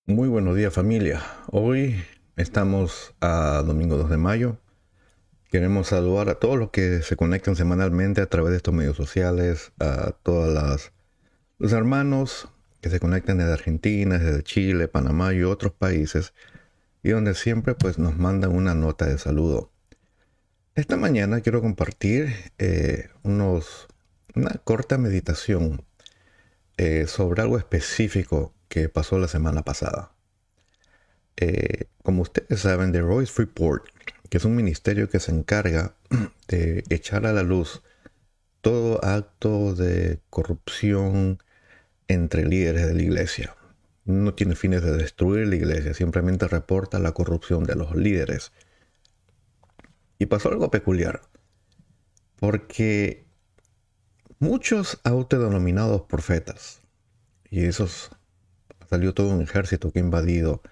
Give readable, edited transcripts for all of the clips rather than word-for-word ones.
Muy buenos días, familia. Hoy estamos a domingo 2 de mayo. Queremos saludar a todos los que se conectan semanalmente a través de estos medios sociales, a los hermanos que se conectan desde Argentina, desde Chile, Panamá y otros países, y donde siempre pues nos mandan una nota de saludo. Esta mañana quiero compartir una corta meditación sobre algo específico que pasó la semana pasada. Como ustedes saben, The Royce Report, que es un ministerio que se encarga de echar a la luz todo acto de corrupción entre líderes de la iglesia. No tiene fines de destruir la iglesia, simplemente reporta la corrupción de los líderes. Y pasó algo peculiar, porque muchos autodenominados profetas, y esos salió todo un ejército que ha invadido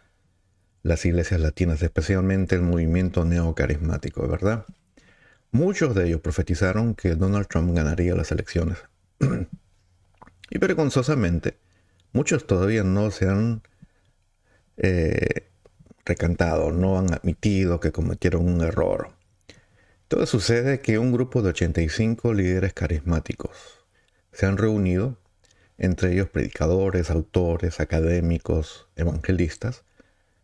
las iglesias latinas, especialmente el movimiento neocarismático, ¿verdad? Muchos de ellos profetizaron que Donald Trump ganaría las elecciones. Y vergonzosamente, muchos todavía no se han eh, recantado, no han admitido que cometieron un error. Todo sucede que un grupo de 85 líderes carismáticos se han reunido, entre ellos predicadores, autores, académicos, evangelistas,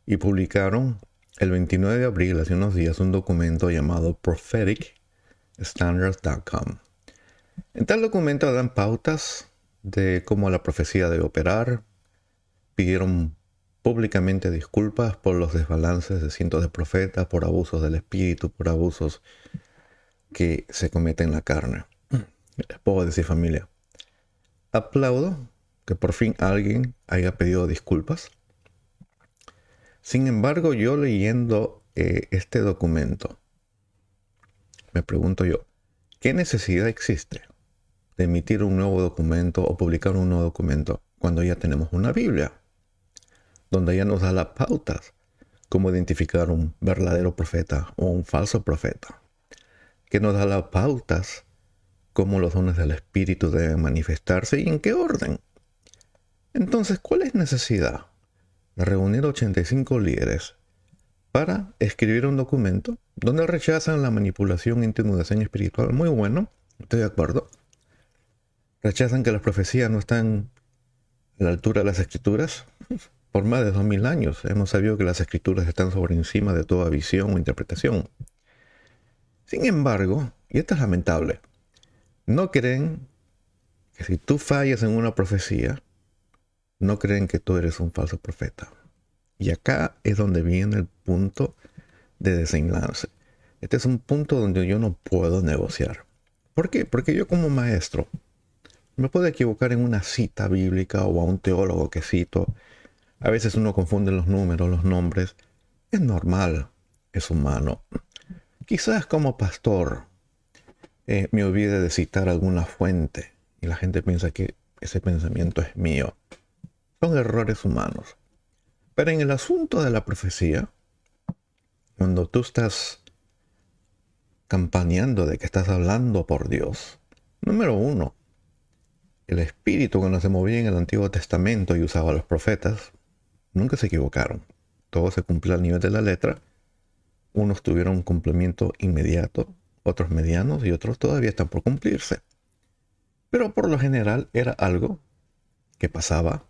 y publicaron el 29 de abril, hace unos días, un documento llamado propheticstandards.com. En tal documento dan pautas de cómo la profecía debe operar, pidieron públicamente disculpas por los desbalances de cientos de profetas, por abusos del espíritu, por abusos que se cometen en la carne. Les puedo decir, familia, aplaudo que por fin alguien haya pedido disculpas. Sin embargo, yo leyendo este documento, me pregunto yo, ¿qué necesidad existe de emitir un nuevo documento o publicar un nuevo documento cuando ya tenemos una Biblia, donde ya nos da las pautas cómo identificar un verdadero profeta o un falso profeta, que nos da las pautas cómo los dones del Espíritu deben manifestarse y en qué orden? Entonces, ¿cuál es necesidad de reunir 85 líderes para escribir un documento donde rechazan la manipulación e intimidación espiritual? Muy bueno, estoy de acuerdo. Rechazan que las profecías no están a la altura de las escrituras. Por más de 2000 años hemos sabido que las escrituras están sobre encima de toda visión o interpretación. Sin embargo, y esto es lamentable, no creen que si tú fallas en una profecía, no creen que tú eres un falso profeta. Y acá es donde viene el punto de desenlace. Este es un punto donde yo no puedo negociar. ¿Por qué? Porque yo como maestro me puedo equivocar en una cita bíblica o a un teólogo que cito. A veces uno confunde los números, los nombres. Es normal, es humano. Quizás como pastor me olvide de citar alguna fuente y la gente piensa que ese pensamiento es mío. Son errores humanos. Pero en el asunto de la profecía, cuando tú estás campaneando de que estás hablando por Dios, número uno, el espíritu que no se movía en el Antiguo Testamento y usaba a los profetas, nunca se equivocaron. Todo se cumplió al nivel de la letra. Unos tuvieron un cumplimiento inmediato, otros medianos y otros todavía están por cumplirse. Pero por lo general era algo que pasaba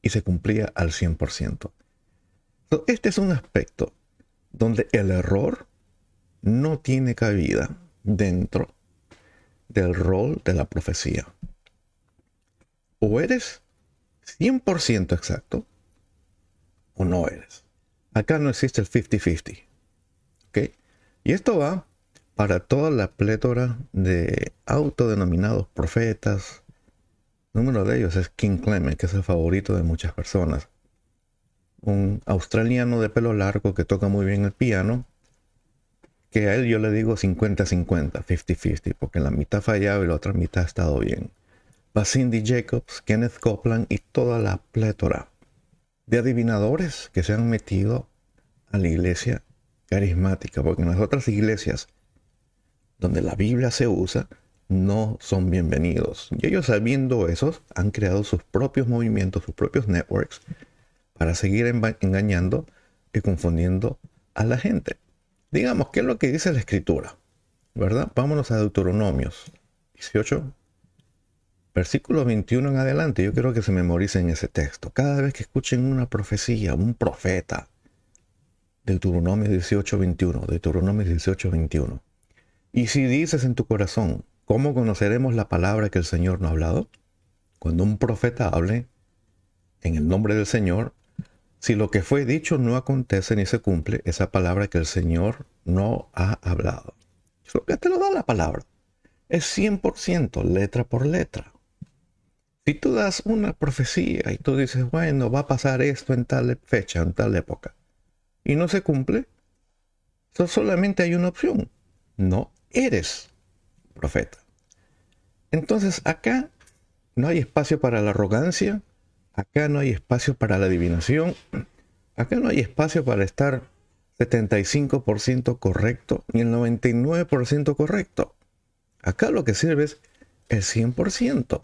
y se cumplía al 100%. Este es un aspecto donde el error no tiene cabida dentro del rol de la profecía. O eres 100% exacto o no eres. Acá no existe el 50-50. ¿Ok? Y esto va para toda la plétora de autodenominados profetas. Número de ellos es King Clement, que es el favorito de muchas personas. Un australiano de pelo largo que toca muy bien el piano, que a él yo le digo 50-50, 50-50, porque la mitad fallaba y la otra mitad ha estado bien. Va Cindy Jacobs, Kenneth Copeland y toda la plétora de adivinadores que se han metido a la iglesia carismática, porque en las otras iglesias donde la Biblia se usa, no son bienvenidos. Y ellos, sabiendo eso, han creado sus propios movimientos, sus propios networks, para seguir engañando y confundiendo a la gente. Digamos, ¿qué es lo que dice la Escritura? ¿Verdad? Vámonos a Deuteronomios 18, versículo 21 en adelante. Yo quiero que se memoricen ese texto. Cada vez que escuchen una profecía, un profeta, Deuteronomio 18, 21, Deuteronomio 18, 21. Y si dices en tu corazón, ¿cómo conoceremos la palabra que el Señor nos ha hablado? Cuando un profeta hable en el nombre del Señor, si lo que fue dicho no acontece ni se cumple, esa palabra que el Señor no ha hablado. Es lo que te lo da la palabra. Es 100% letra por letra. Si tú das una profecía y tú dices, bueno, va a pasar esto en tal fecha, en tal época, y no se cumple, solamente hay una opción. No eres profeta. Entonces acá no hay espacio para la arrogancia, acá no hay espacio para la adivinación, acá no hay espacio para estar 75% correcto ni el 99% correcto. Acá lo que sirve es el 100%.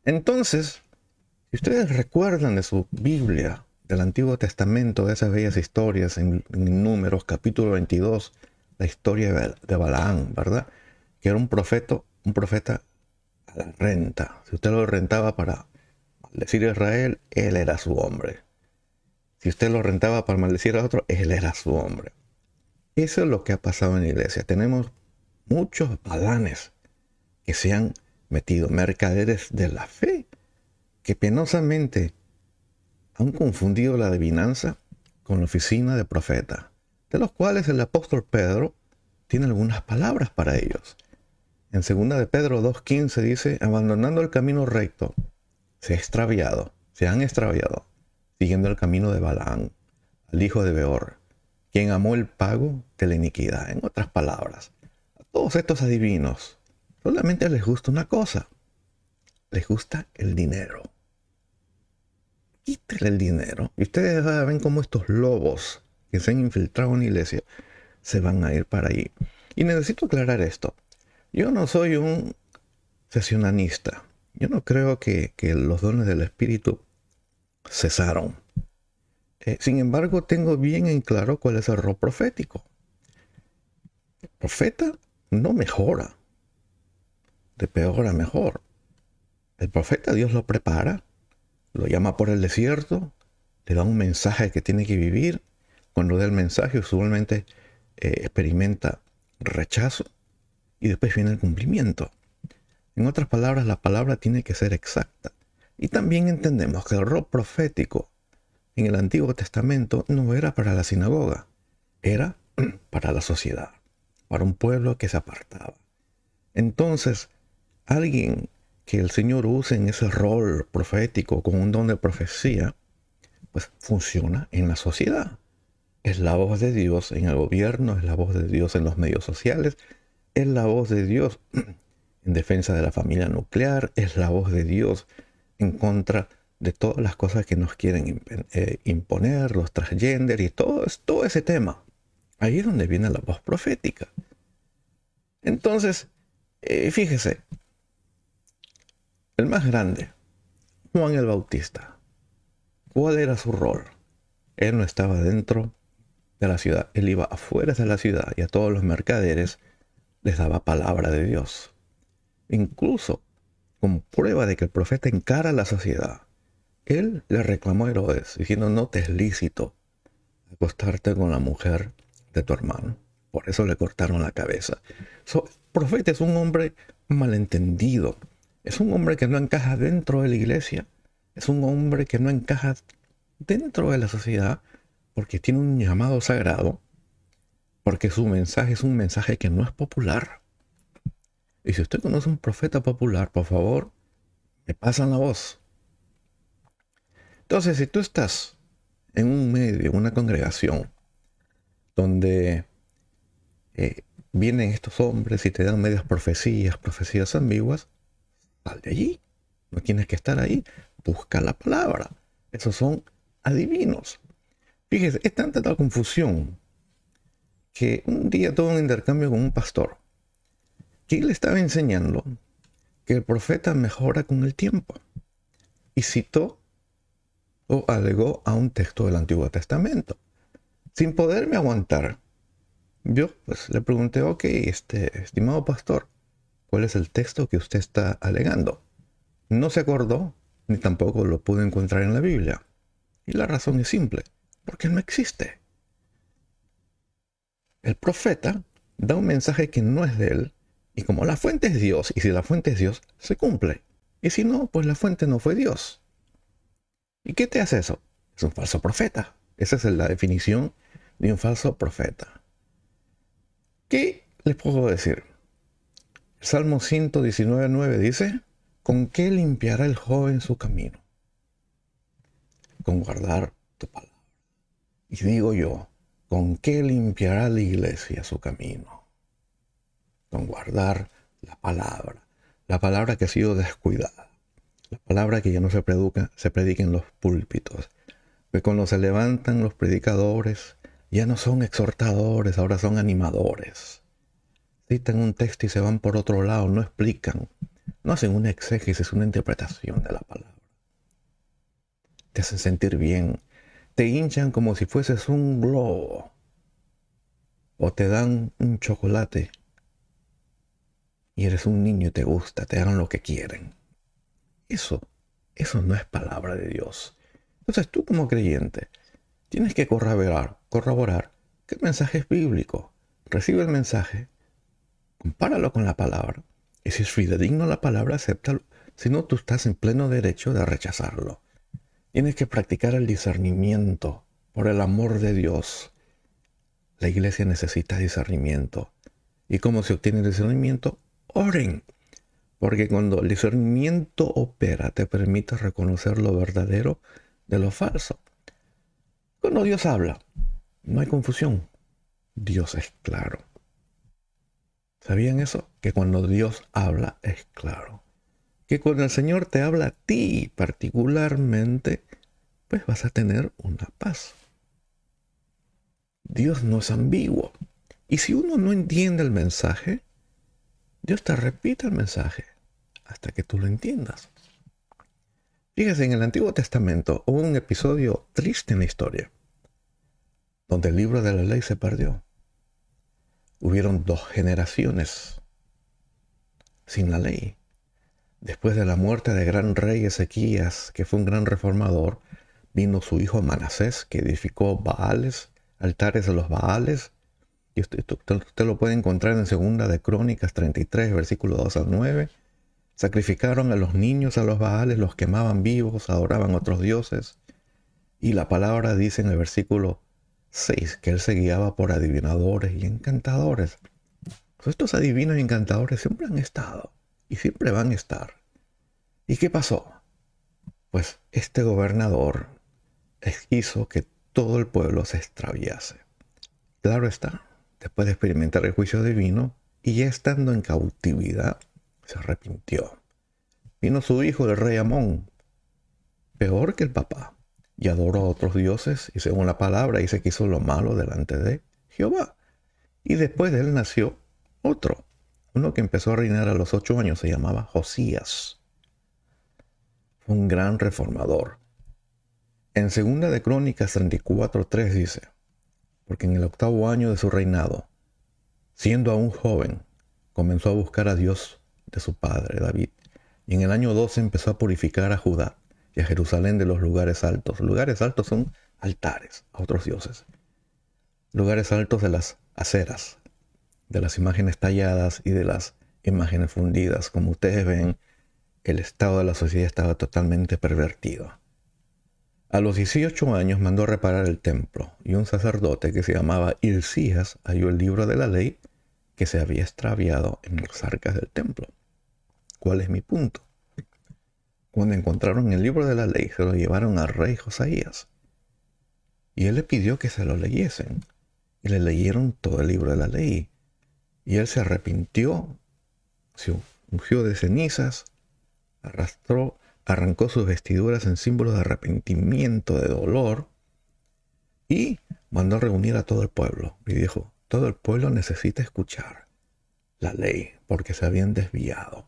Entonces, si ustedes recuerdan de su Biblia, del Antiguo Testamento, de esas bellas historias en Números, capítulo 22, la historia de Balaán, ¿verdad? Que era un profeta a la renta. Si usted lo rentaba para maldecir a Israel, él era su hombre. Si usted lo rentaba para maldecir a otro, él era su hombre. Eso es lo que ha pasado en la iglesia. Tenemos muchos balanes que se han metido, mercaderes de la fe, que penosamente han confundido la adivinanza con la oficina de profeta, de los cuales el apóstol Pedro tiene algunas palabras para ellos. En 2 de Pedro 2:15 dice, abandonando el camino recto, se han extraviado, siguiendo el camino de Balaán, al hijo de Beor, quien amó el pago de la iniquidad. En otras palabras, a todos estos adivinos solamente les gusta una cosa, les gusta el dinero. Quítale el dinero. Y ustedes ven cómo estos lobos que se han infiltrado en la iglesia se van a ir para ahí. Y necesito aclarar esto. Yo no soy un sesionanista. Yo no creo que los dones del Espíritu cesaron. Sin embargo, tengo bien en claro cuál es el rol profético. El profeta no mejora de peor a mejor. El profeta Dios lo prepara, lo llama por el desierto, le da un mensaje que tiene que vivir. Cuando da el mensaje usualmente experimenta rechazo y después viene el cumplimiento. En otras palabras, la palabra tiene que ser exacta. Y también entendemos que el rol profético en el Antiguo Testamento no era para la sinagoga, era para la sociedad, para un pueblo que se apartaba. Entonces, alguien que el Señor use en ese rol profético con un don de profecía, pues funciona en la sociedad. Es la voz de Dios en el gobierno, es la voz de Dios en los medios sociales, es la voz de Dios en defensa de la familia nuclear, es la voz de Dios en contra de todas las cosas que nos quieren imponer, los transgender y todo ese tema. Ahí es donde viene la voz profética. Entonces, fíjese, el más grande, Juan el Bautista, ¿cuál era su rol? Él no estaba dentro de la ciudad, él iba afuera de la ciudad y a todos los mercaderes les daba palabra de Dios. Incluso, como prueba de que el profeta encara a la sociedad, él le reclamó a Herodes, diciendo, no te es lícito acostarte con la mujer de tu hermano. Por eso le cortaron la cabeza. El profeta es un hombre malentendido. Es un hombre que no encaja dentro de la iglesia. Es un hombre que no encaja dentro de la sociedad porque tiene un llamado sagrado, porque su mensaje es un mensaje que no es popular. Y si usted conoce un profeta popular, por favor, me pasan la voz. Entonces, si tú estás en un medio, en una congregación, donde vienen estos hombres y te dan medias profecías ambiguas, sal de allí. No tienes que estar ahí. Busca la palabra. Esos son adivinos. Fíjese, es tanta la confusión que un día tuve un intercambio con un pastor que le estaba enseñando que el profeta mejora con el tiempo. Y citó o alegó a un texto del Antiguo Testamento. Sin poderme aguantar, yo pues le pregunté, ok, estimado pastor, ¿cuál es el texto que usted está alegando? No se acordó, ni tampoco lo pude encontrar en la Biblia. Y la razón es simple, porque no existe. El profeta da un mensaje que no es de él, y como la fuente es Dios, y si la fuente es Dios, se cumple. Y si no, pues la fuente no fue Dios. ¿Y qué te hace eso? Es un falso profeta. Esa es la definición de un falso profeta. ¿Qué les puedo decir? El Salmo 119:9 dice, ¿con qué limpiará el joven su camino? Con guardar tu palabra. Y digo yo, ¿con qué limpiará la iglesia su camino? Con guardar la palabra que ha sido descuidada, la palabra que ya no se predica en los púlpitos, que cuando se levantan los predicadores ya no son exhortadores, ahora son animadores. Citan un texto y se van por otro lado, no explican, no hacen una exégesis, una interpretación de la palabra. Te hacen sentir bien, te hinchan como si fueses un globo, o te dan un chocolate y eres un niño y te gusta, te hagan lo que quieren. Eso no es palabra de Dios. Entonces tú como creyente tienes que corroborar que el mensaje es bíblico. Recibe el mensaje, compáralo con la palabra, y si es fidedigno la palabra, acéptalo. Si no, tú estás en pleno derecho de rechazarlo. Tienes que practicar el discernimiento por el amor de Dios. La iglesia necesita discernimiento. ¿Y cómo se obtiene discernimiento? Oren. Porque cuando el discernimiento opera, te permite reconocer lo verdadero de lo falso. Cuando Dios habla, no hay confusión. Dios es claro. ¿Sabían eso? Que cuando Dios habla es claro. Que cuando el Señor te habla a ti particularmente, pues vas a tener una paz. Dios no es ambiguo. Y si uno no entiende el mensaje, Dios te repite el mensaje hasta que tú lo entiendas. Fíjese, en el Antiguo Testamento hubo un episodio triste en la historia, donde el libro de la ley se perdió. Hubieron 2 generaciones sin la ley. Después de la muerte del gran rey Ezequías, que fue un gran reformador, vino su hijo Manasés, que edificó Baales, altares de los Baales. Y usted lo puede encontrar en 2 de Crónicas 33, versículos 2 al 9. Sacrificaron a los niños a los Baales, los quemaban vivos, adoraban a otros dioses. Y la palabra dice en el versículo 6 que él se guiaba por adivinadores y encantadores. Pues estos adivinos y encantadores siempre han estado y siempre van a estar. ¿Y qué pasó? Pues este gobernador hizo que todo el pueblo se extraviase. Claro está, después de experimentar el juicio divino y ya estando en cautividad, se arrepintió. Vino su hijo, el rey Amón, peor que el papá, y adoró a otros dioses, y según la palabra dice que hizo lo malo delante de Jehová. Y después de él nació otro, uno que empezó a reinar a los 8 años, se llamaba Josías. Fue un gran reformador. En 2 de Crónicas 34:3 dice, porque en el 8º año de su reinado, siendo aún joven, comenzó a buscar a Dios de su padre David, y en el año 12 empezó a purificar a Judá y a Jerusalén de los lugares altos. Lugares altos son altares a otros dioses. Lugares altos de las aceras, de las imágenes talladas y de las imágenes fundidas. Como ustedes ven, el estado de la sociedad estaba totalmente pervertido. A los 18 años mandó reparar el templo, y un sacerdote que se llamaba Hilcías halló el libro de la ley que se había extraviado en las arcas del templo. ¿Cuál es mi punto? Cuando encontraron el libro de la ley, se lo llevaron al rey Josías, y él le pidió que se lo leyesen, y le leyeron todo el libro de la ley, y él se arrepintió, se ungió de cenizas, arrancó sus vestiduras en símbolo de arrepentimiento, de dolor, y mandó a reunir a todo el pueblo. Y dijo, todo el pueblo necesita escuchar la ley, porque se habían desviado.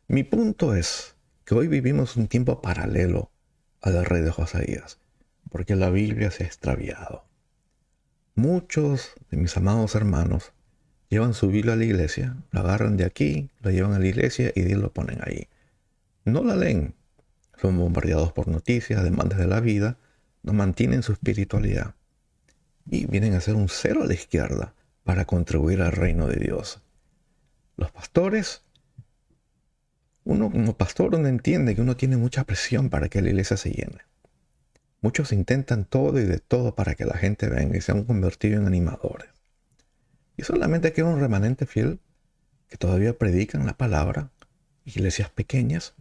Mi punto es que hoy vivimos un tiempo paralelo al rey de Josaías, porque la Biblia se ha extraviado. Muchos de mis amados hermanos llevan su Biblia a la iglesia, la agarran de aquí, la llevan a la iglesia y lo ponen ahí. No la leen. Son bombardeados por noticias, demandas de la vida, no mantienen su espiritualidad y vienen a ser un cero a la izquierda para contribuir al reino de Dios. Los pastores, uno como pastor uno entiende que uno tiene mucha presión para que la iglesia se llene. Muchos intentan todo y de todo para que la gente venga y se han convertido en animadores. Y solamente queda un remanente fiel que todavía predican la palabra, iglesias pequeñas.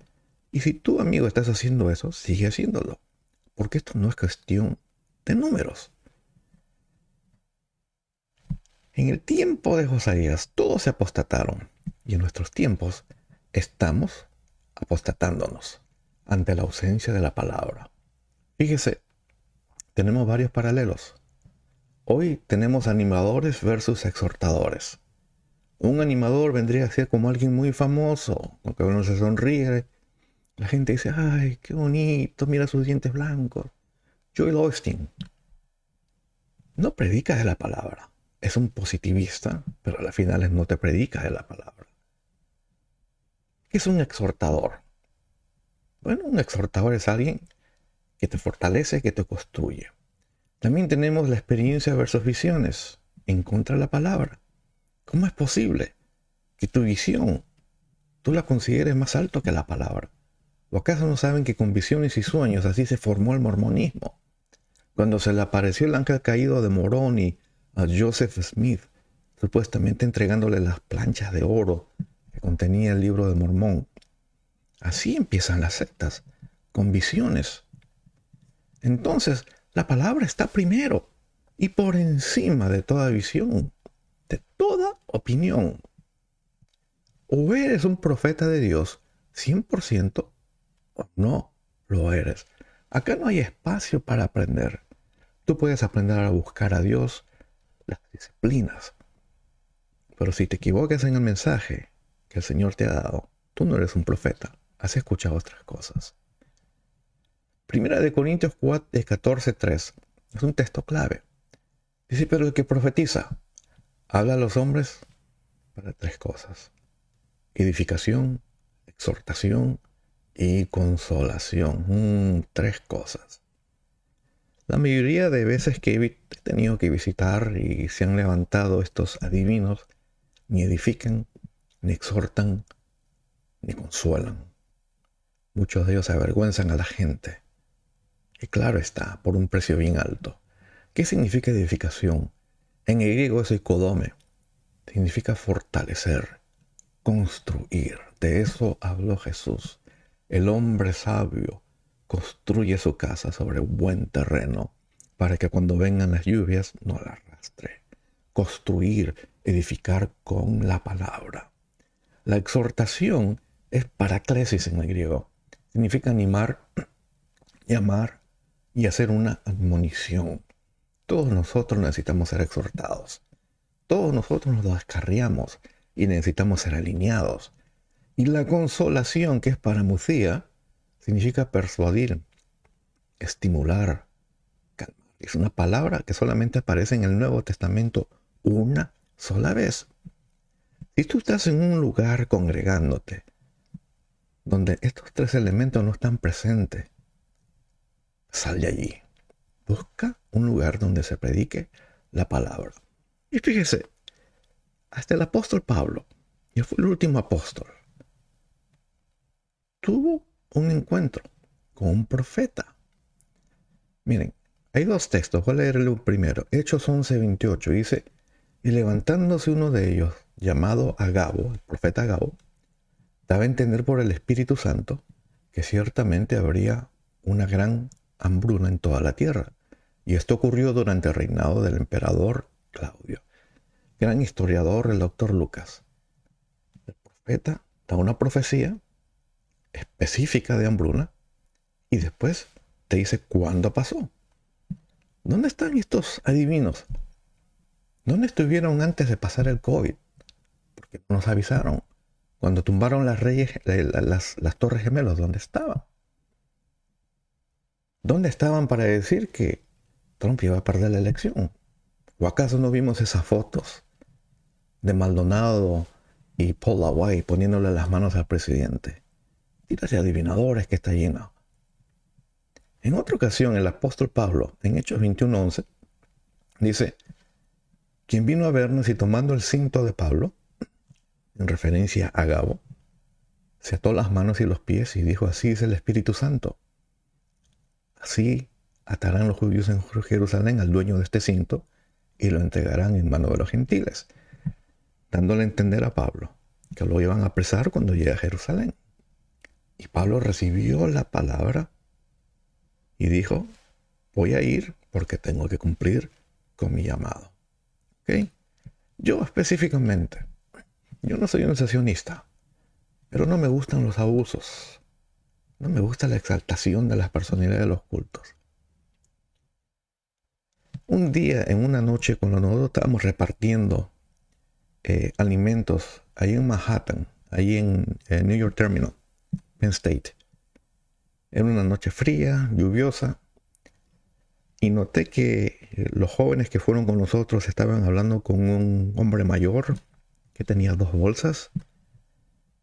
Y si tú, amigo, estás haciendo eso, sigue haciéndolo. Porque esto no es cuestión de números. En el tiempo de Josaías, todos se apostataron. Y en nuestros tiempos, estamos apostatándonos ante la ausencia de la palabra. Fíjese, tenemos varios paralelos. Hoy tenemos animadores versus exhortadores. Un animador vendría a ser como alguien muy famoso, con que uno se sonríe. La gente dice, ay, qué bonito, mira sus dientes blancos. Joel Osteen no predica de la palabra. Es un positivista, pero a las finales no te predica de la palabra. ¿Qué es un exhortador? Bueno, un exhortador es alguien que te fortalece, que te construye. También tenemos la experiencia versus visiones en contra de la palabra. ¿Cómo es posible que tu visión tú la consideres más alto que la palabra? ¿O acaso no saben que con visiones y sueños así se formó el mormonismo? Cuando se le apareció el ángel caído de Moroni a Joseph Smith, supuestamente entregándole las planchas de oro que contenía el libro de Mormón. Así empiezan las sectas, con visiones. Entonces, la palabra está primero y por encima de toda visión, de toda opinión. O eres un profeta de Dios 100% o no lo eres. Acá no hay espacio para aprender. Tú puedes aprender a buscar a Dios, las disciplinas. Pero si te equivocas en el mensaje que el Señor te ha dado, tú no eres un profeta. Has escuchado otras cosas. Primera de Corintios 14:3 es un texto clave. Dice, pero el que profetiza habla a los hombres para tres cosas: edificación, exhortación y consolación. Tres cosas. La mayoría de veces que he tenido que visitar y se han levantado estos adivinos, ni edifican, ni exhortan, ni consuelan. Muchos de ellos avergüenzan a la gente. Y claro está, por un precio bien alto. ¿Qué significa edificación? En el griego es oikodome. Significa fortalecer, construir. De eso habló Jesús. El hombre sabio construye su casa sobre buen terreno para que cuando vengan las lluvias no la arrastre. Construir, edificar con la palabra. La exhortación es paraclesis en el griego. Significa animar, llamar y hacer una admonición. Todos nosotros necesitamos ser exhortados. Todos nosotros nos descarriamos y necesitamos ser alineados. Y la consolación, que es paramucía, significa persuadir, estimular, calmar. Es una palabra que solamente aparece en el Nuevo Testamento una sola vez. Si tú estás en un lugar congregándote donde estos tres elementos no están presentes, sal de allí. Busca un lugar donde se predique la palabra. Y fíjese, hasta el apóstol Pablo, que fue el último apóstol, tuvo un encuentro con un profeta. Miren, hay dos textos, voy a leer el primero. Hechos 11:28, dice, y levantándose uno de ellos, llamado Agabo, el profeta Agabo, daba a entender por el Espíritu Santo que ciertamente habría una gran hambruna en toda la tierra. Y esto ocurrió durante el reinado del emperador Claudio. Gran historiador, el doctor Lucas. El profeta da una profecía específica de hambruna y después te dice cuándo pasó. ¿Dónde están estos adivinos? ¿Dónde estuvieron antes de pasar el COVID? Porque no nos avisaron. Cuando tumbaron las torres gemelas, ¿dónde estaban? ¿Dónde estaban para decir que Trump iba a perder la elección? ¿O acaso no vimos esas fotos de Maldonado y Paul Hawaii poniéndole las manos al presidente? Tírate adivinadores que está lleno. En otra ocasión, el apóstol Pablo, en Hechos 21:11, dice: quien vino a vernos y tomando el cinto de Pablo, en referencia a Agabo, se ató las manos y los pies y dijo: así es el Espíritu Santo. Así atarán los judíos en Jerusalén al dueño de este cinto y lo entregarán en mano de los gentiles, dándole a entender a Pablo que lo iban a apresar cuando llegue a Jerusalén. Y Pablo recibió la palabra y dijo: voy a ir porque tengo que cumplir con mi llamado. ¿Okay? Yo específicamente, yo no soy un sesionista, pero no me gustan los abusos. No me gusta la exaltación de las personalidades de los cultos. Un día, en una noche, cuando nosotros estábamos repartiendo alimentos ahí en Manhattan, ahí en New York Terminal, Penn State. Era una noche fría, lluviosa, y noté que los jóvenes que fueron con nosotros estaban hablando con un hombre mayor que tenía 2 bolsas,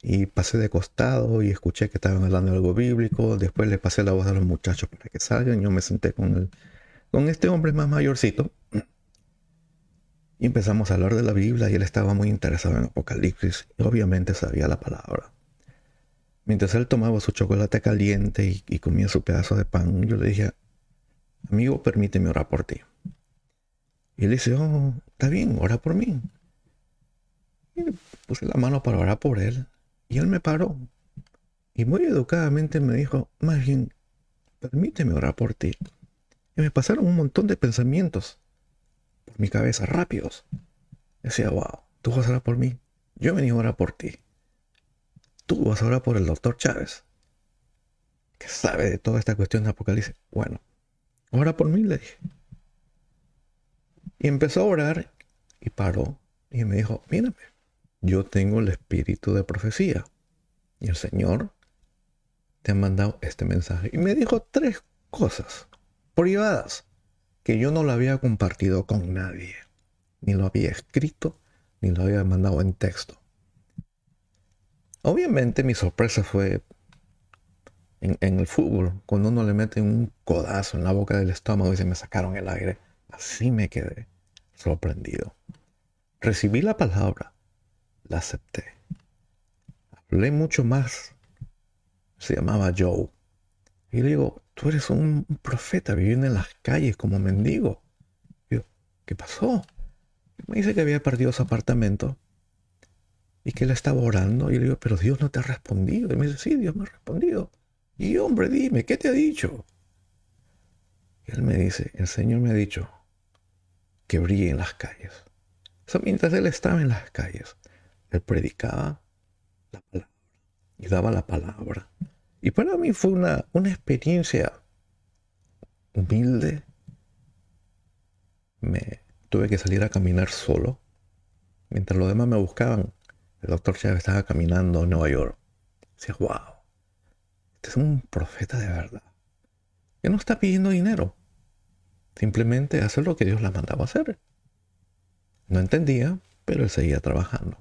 y pasé de costado y escuché que estaban hablando de algo bíblico. Después le pasé la voz a los muchachos para que salgan. Yo me senté con este hombre más mayorcito y empezamos a hablar de la Biblia, y él estaba muy interesado en Apocalipsis y obviamente sabía la palabra. Mientras él tomaba su chocolate caliente y comía su pedazo de pan, yo le dije: amigo, permíteme orar por ti. Y él dice: oh, está bien, ora por mí. Y puse la mano para orar por él, y él me paró y muy educadamente me dijo: más bien, permíteme orar por ti. Y me pasaron un montón de pensamientos por mi cabeza, rápidos. Decía: wow, tú vas a orar por mí, yo venía a orar por ti. Tú vas a orar por el doctor Chávez, que sabe de toda esta cuestión de Apocalipsis. Bueno, ora por mí, le dije. Y empezó a orar y paró y me dijo: mírame, yo tengo el espíritu de profecía y el Señor te ha mandado este mensaje. Y me dijo 3 cosas privadas que yo no lo había compartido con nadie, ni lo había escrito, ni lo había mandado en texto. Obviamente mi sorpresa fue en el fútbol, cuando uno le mete un codazo en la boca del estómago y se me sacaron el aire. Así me quedé sorprendido. Recibí la palabra, la acepté. Hablé mucho más. Se llamaba Joe. Y le digo: tú eres un profeta viviendo en las calles como mendigo. Y yo: ¿qué pasó? Y me dice que había perdido su apartamento y que él estaba orando. Y le digo: pero Dios no te ha respondido. Y me dice: sí, Dios me ha respondido. Y hombre, dime, ¿qué te ha dicho? Y él me dice: el Señor me ha dicho que brille en las calles. O sea, mientras él estaba en las calles, él predicaba la palabra y daba la palabra. Y para mí fue una experiencia humilde. Me tuve que salir a caminar solo. Mientras los demás me buscaban, el doctor Chávez estaba caminando en Nueva York. Decía: wow, este es un profeta de verdad, que no está pidiendo dinero. Simplemente hace lo que Dios la mandaba a hacer. No entendía, pero él seguía trabajando.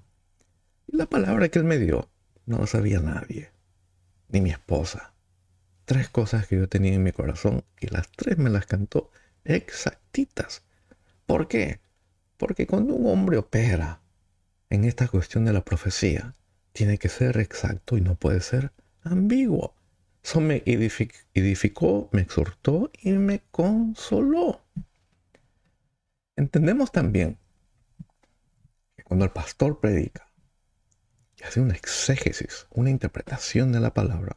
Y la palabra que él me dio no la sabía nadie, ni mi esposa. 3 cosas que yo tenía en mi corazón, y las 3 me las cantó exactitas. ¿Por qué? Porque cuando un hombre opera en esta cuestión de la profecía, tiene que ser exacto y no puede ser ambiguo. Eso me edificó, me exhortó y me consoló. Entendemos también que cuando el pastor predica y hace una exégesis, una interpretación de la palabra,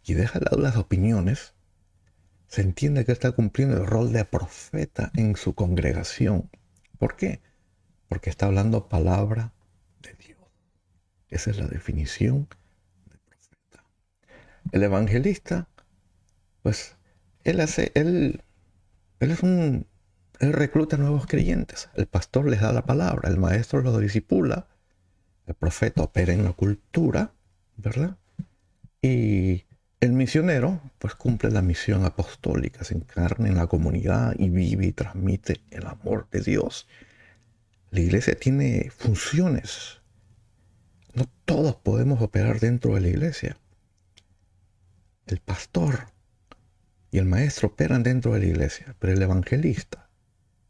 y deja de lado las opiniones, se entiende que está cumpliendo el rol de profeta en su congregación. ¿Por qué? Porque está hablando palabra de Dios. Esa es la definición de profeta. El evangelista, pues, él recluta nuevos creyentes. El pastor les da la palabra, el maestro los discipula, el profeta opera en la cultura, ¿verdad? Y El misionero pues cumple la misión apostólica, se encarna en la comunidad y vive y transmite el amor de Dios. La iglesia tiene funciones. No todos podemos operar dentro de la iglesia. El pastor y el maestro operan dentro de la iglesia, pero el evangelista,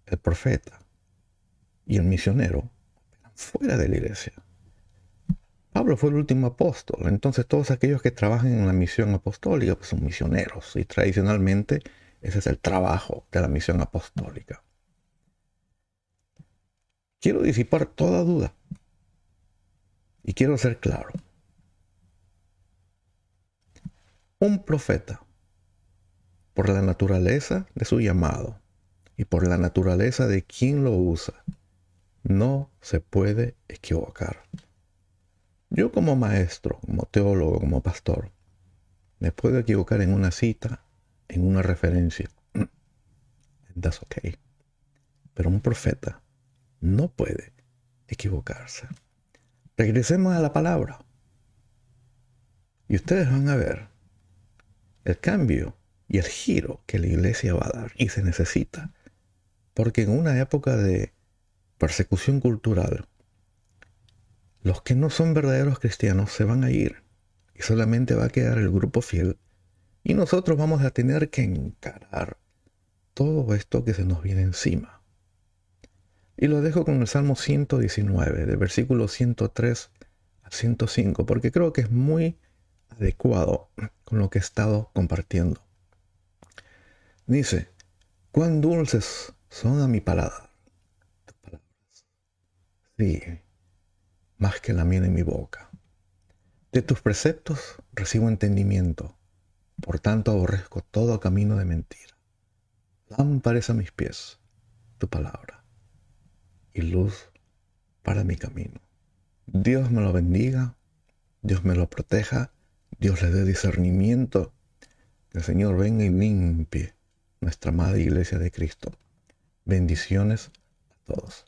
el profeta y el misionero operan fuera de la iglesia. Pablo fue el último apóstol, entonces todos aquellos que trabajan en la misión apostólica pues son misioneros, y tradicionalmente ese es el trabajo de la misión apostólica. Quiero disipar toda duda y quiero ser claro. Un profeta, por la naturaleza de su llamado y por la naturaleza de quien lo usa, no se puede equivocar. Yo como maestro, como teólogo, como pastor, me puedo equivocar en una cita, en una referencia. That's okay. Pero un profeta no puede equivocarse. Regresemos a la palabra. Y ustedes van a ver el cambio y el giro que la iglesia va a dar. Y se necesita. Porque en una época de persecución cultural, los que no son verdaderos cristianos se van a ir. Y solamente va a quedar el grupo fiel. Y nosotros vamos a tener que encarar todo esto que se nos viene encima. Y lo dejo con el Salmo 119, del versículo 103 al 105, porque creo que es muy adecuado con lo que he estado compartiendo. Dice, cuán dulces son a mi paladar tus palabras, sí, más que la miel en mi boca. De tus preceptos recibo entendimiento, por tanto aborrezco todo camino de mentira. Lámpara es a mis pies tu palabra y luz para mi camino. Dios me lo bendiga, Dios me lo proteja, Dios le dé discernimiento, que el Señor venga y limpie nuestra amada iglesia de Cristo. Bendiciones a todos.